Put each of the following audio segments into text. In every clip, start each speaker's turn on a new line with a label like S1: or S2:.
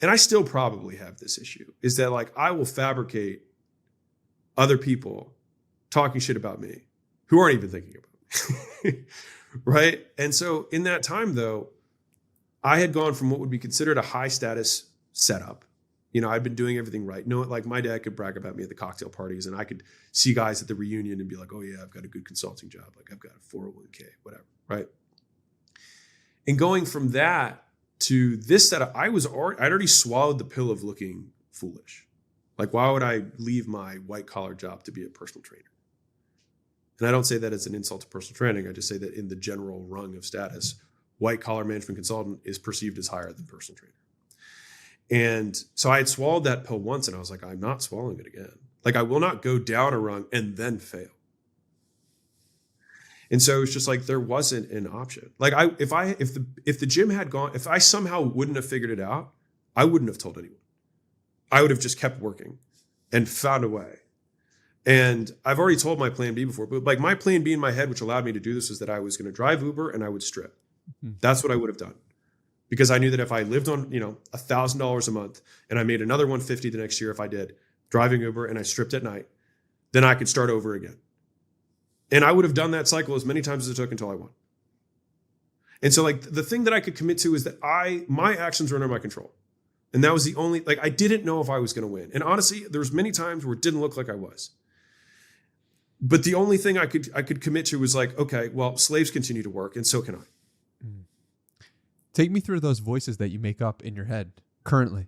S1: and I still probably have this issue, is that like I will fabricate other people talking shit about me who aren't even thinking about me. Right. And so in that time, though, I had gone from what would be considered a high status setup. You know, I'd been doing everything right. No, like my dad could brag about me at the cocktail parties, and I could see guys at the reunion and be like, oh yeah, I've got a good consulting job. Like I've got a 401k, whatever. Right. And going from that to this setup, I'd already swallowed the pill of looking foolish. Like, why would I leave my white collar job to be a personal trainer? And I don't say that as an insult to personal training. I just say that in the general rung of status, white collar management consultant is perceived as higher than personal trainer. And so I had swallowed that pill once, and I was like, I'm not swallowing it again. Like, I will not go down a rung and then fail. And so it's just like there wasn't an option. Like if the gym had gone, if I somehow wouldn't have figured it out, I wouldn't have told anyone. I would have just kept working and found a way. And I've already told my plan B before, but like my plan B in my head, which allowed me to do this, was that I was going to drive Uber and I would strip. Mm-hmm. That's what I would have done. Because I knew that if I lived on, $1,000 a month and I made another $150 the next year, if I did driving Uber and I stripped at night, then I could start over again. And I would have done that cycle as many times as it took until I won. And so like the thing that I could commit to is that my actions were under my control. And that was the only, like, I didn't know if I was going to win. And honestly, there was many times where it didn't look like I was. But the only thing I could commit to was like, okay, well, slaves continue to work and so can I.
S2: Take me through those voices that you make up in your head currently.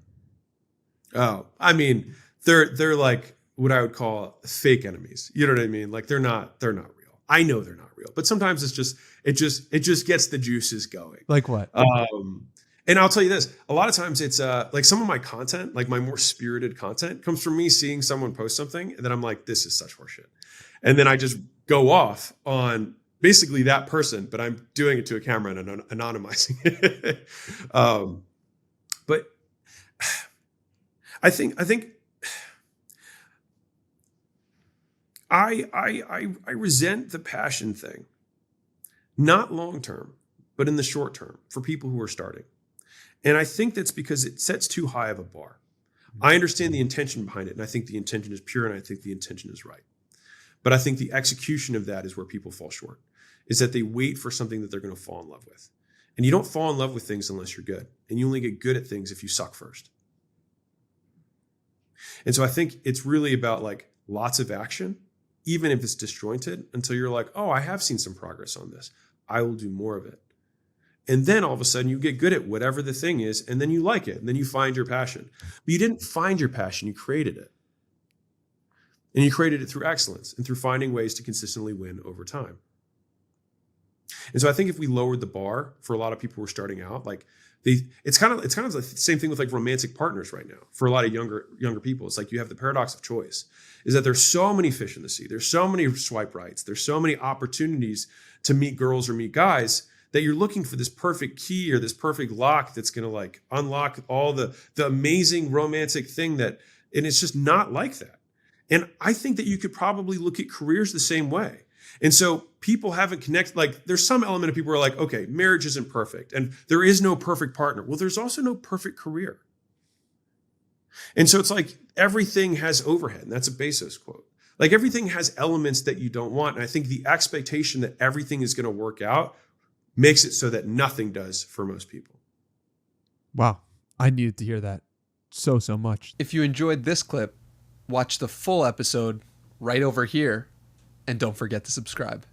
S1: Oh, I mean, they're like what I would call fake enemies. You know what I mean? Like they're not real. I know they're not real, but sometimes it just gets the juices going.
S2: Like what?
S1: And I'll tell you this, a lot of times it's like some of my content, like my more spirited content comes from me seeing someone post something and then I'm like, this is such horseshit. And then I just go off on basically that person, but I'm doing it to a camera and anonymizing it. But I think I resent the passion thing, not long term, but in the short term for people who are starting. And I think that's because it sets too high of a bar. I understand the intention behind it, and I think the intention is pure, and I think the intention is right. But I think the execution of that is where people fall short, is that they wait for something that they're going to fall in love with. And you don't fall in love with things unless you're good. And you only get good at things if you suck first. And so I think it's really about like lots of action, even if it's disjointed, until you're like, oh, I have seen some progress on this. I will do more of it. And then all of a sudden you get good at whatever the thing is, and then you like it, and then you find your passion. But you didn't find your passion, you created it. And you created it through excellence and through finding ways to consistently win over time. And so I think if we lowered the bar for a lot of people who are starting out, like it's kind of the same thing with like romantic partners right now. For a lot of younger people, it's like you have the paradox of choice, is that there's so many fish in the sea. There's so many swipe rights. There's so many opportunities to meet girls or meet guys that you're looking for this perfect key or this perfect lock that's going to like unlock all the amazing romantic thing and it's just not like that. And I think that you could probably look at careers the same way. And so people haven't connected, like there's some element of people who are like, okay, marriage isn't perfect and there is no perfect partner. Well, there's also no perfect career. And so it's like everything has overhead. And that's a Bezos quote. Like everything has elements that you don't want. And I think the expectation that everything is going to work out makes it so that nothing does for most people.
S2: Wow. I needed to hear that so much.
S3: If you enjoyed this clip, watch the full episode right over here, and don't forget to subscribe.